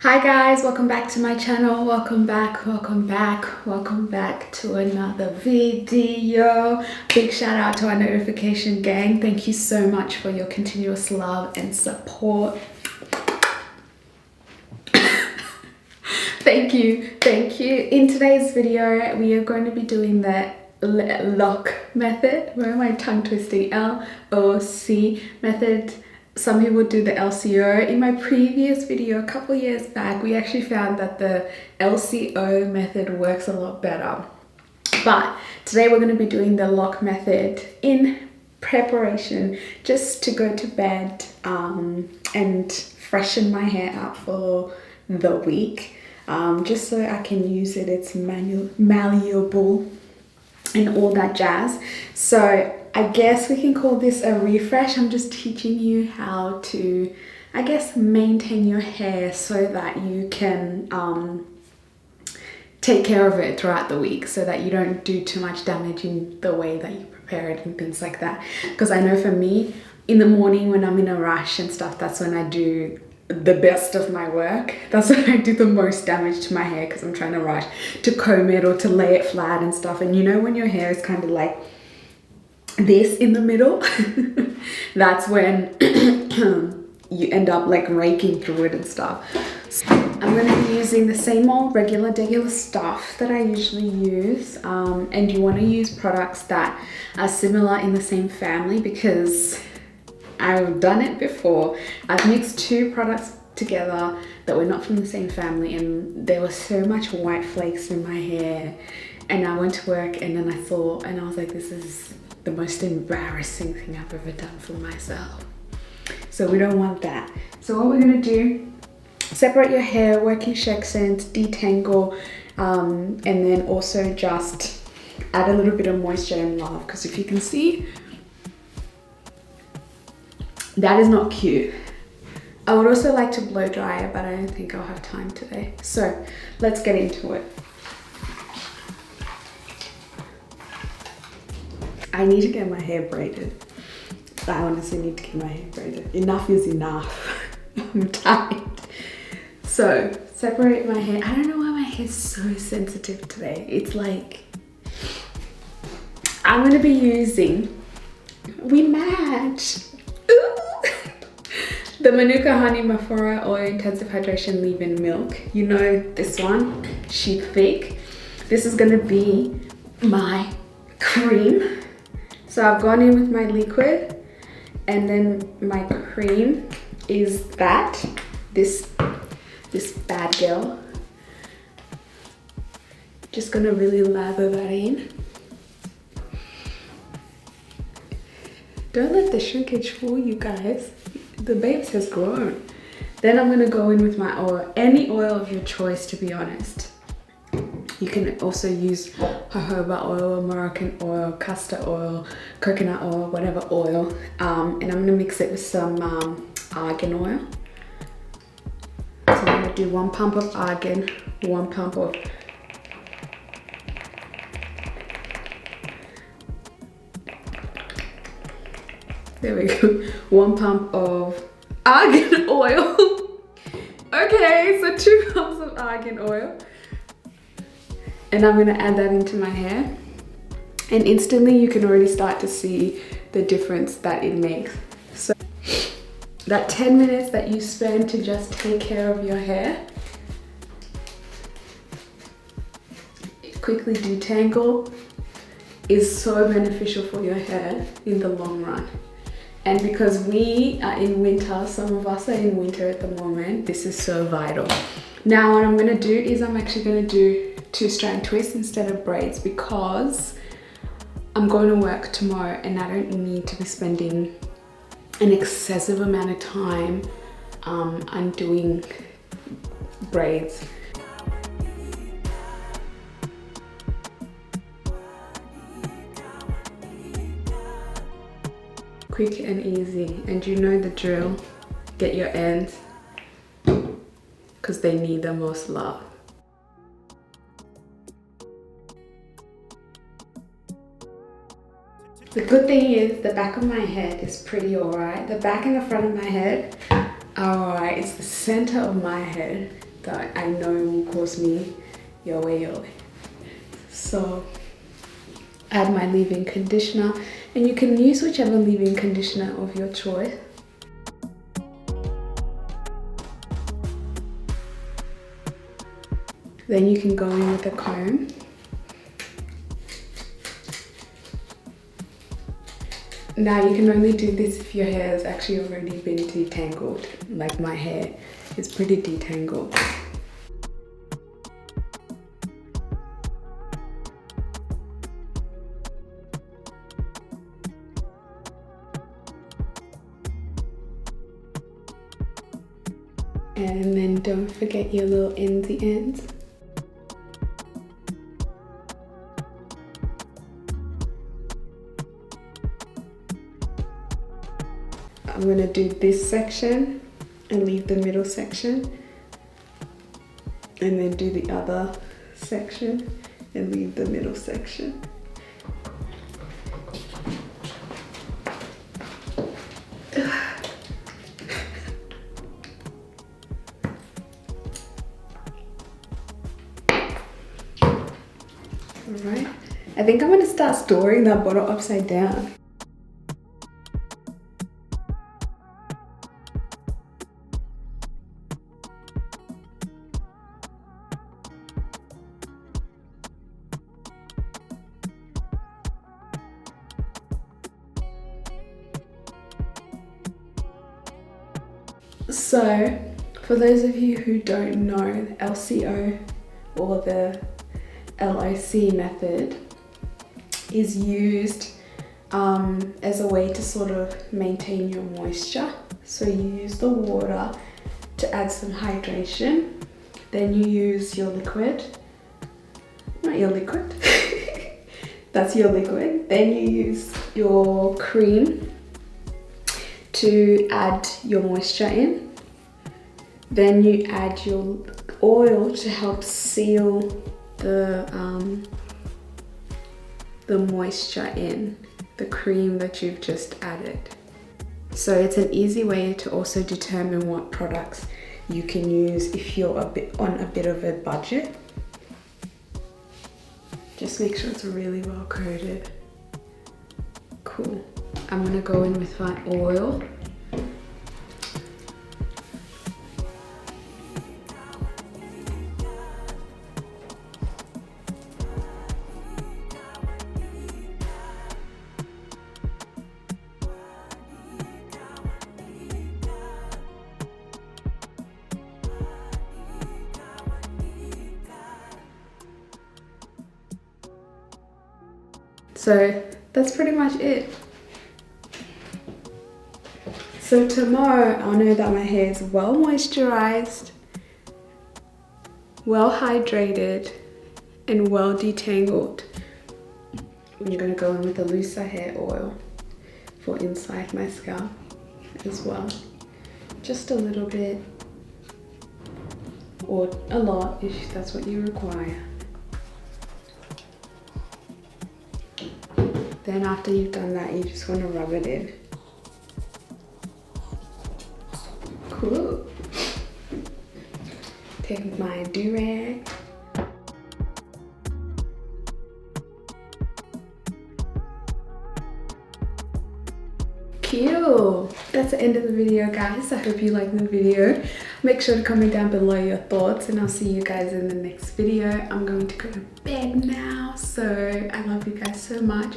Hi guys, welcome back to my channel. Welcome back to another video. Big shout out to our notification gang. Thank you so much for your continuous love and support. Thank you. In today's video we are going to be doing the lock method. Where am I tongue twisting? LOC method. Some people do the LCO. In my previous video a couple years back, we actually found that the LCO method works a lot better. But today we're going to be doing the lock method in preparation just to go to bed and freshen my hair up for the week. Just so I can use it. It's malleable and all that jazz. So I guess we can call this a refresh. I'm just teaching you how to, I guess, maintain your hair so that you can take care of it throughout the week, so that you don't do too much damage in the way that you prepare it and things like that. Because I know for me, in the morning when I'm in a rush and stuff, that's when I do the best of my work. That's when I do the most damage to my hair, because I'm trying to rush to comb it or to lay it flat and stuff. And you know when your hair is kind of like this in the middle, that's when you end up like raking through it and stuff. So I'm going to be using the same old regular stuff that I usually use, and you want to use products that are similar in the same family, because I've done it before. I've mixed two products together that were not from the same family, and there was so much white flakes in my hair. And I went to work and then I saw, and I was like, this is the most embarrassing thing I've ever done for myself. So we don't want that. So what we're gonna do, separate your hair, work in sections, detangle, and then also just add a little bit of moisture and love, because if you can see, that is not cute. I would also like to blow dry it, but I don't think I'll have time today. So let's get into it. I need to get my hair braided. I honestly need to get my hair braided. Enough is enough. I'm tired. So separate my hair. I don't know why my hair's so sensitive today. It's like, I'm gonna be using, we match. Ooh. The Manuka Honey Mafora Oil Intensive Hydration Leave-In Milk. You know this one, Sheep Thick. This is gonna be my cream. So I've gone in with my liquid, and then my cream is this bad girl. Just gonna really lather that in. Don't let the shrinkage fool you guys. The babes has grown. Then I'm gonna go in with my oil, any oil of your choice, to be honest. You can also use jojoba oil, Moroccan oil, castor oil, coconut oil, whatever oil. And I'm gonna mix it with some argan oil. So I'm gonna do 1 pump of argan, 1 pump of there we go, 1 pump of argan oil. Okay, so 2 pumps of argan oil. And I'm gonna add that into my hair. And instantly you can already start to see the difference that it makes. So that 10 minutes that you spend to just take care of your hair, quickly detangle, is so beneficial for your hair in the long run. And because we are in winter, some of us are in winter at the moment, this is so vital. Now what I'm gonna do is I'm actually gonna do 2-strand twists instead of braids, because I'm going to work tomorrow and I don't need to be spending an excessive amount of time undoing braids. Quick and easy, and you know the drill. Get your ends, because they need the most love. The good thing is the back of my head is pretty alright. The back and the front of my head are alright. It's the center of my head that I know will cause me yo. So add my leave-in conditioner, and you can use whichever leave-in conditioner of your choice. Then you can go in with a comb. Now you can only do this if your hair has actually already been detangled. Like my hair is pretty detangled. And then don't forget your little endsy ends. I'm going to do this section and leave the middle section, and then do the other section and leave the middle section. Alright, I think I'm going to start storing that bottle upside down. So, for those of you who don't know, the LCO or the LOC method is used as a way to sort of maintain your moisture. So you use the water to add some hydration, then you use your liquid, not your liquid, that's your liquid, then you use your cream to add your moisture in, then you add your oil to help seal the moisture in the cream that you've just added. So it's an easy way to also determine what products you can use if you're on a bit of a budget. Just make sure it's really well coated. Cool. I'm gonna go in with my oil. So that's pretty much it. So tomorrow I'll know that my hair is well moisturized, well hydrated, and well detangled. I'm gonna go in with a looser hair oil for inside my scalp as well. Just a little bit, or a lot if that's what you require. Then after you've done that, you just want to rub it in. Cool. Take my do-rag. Cute. That's the end of the video, guys. I hope you liked the video. Make sure to comment down below your thoughts, and I'll see you guys in the next video. I'm going to go to bed now, so I love you guys so much.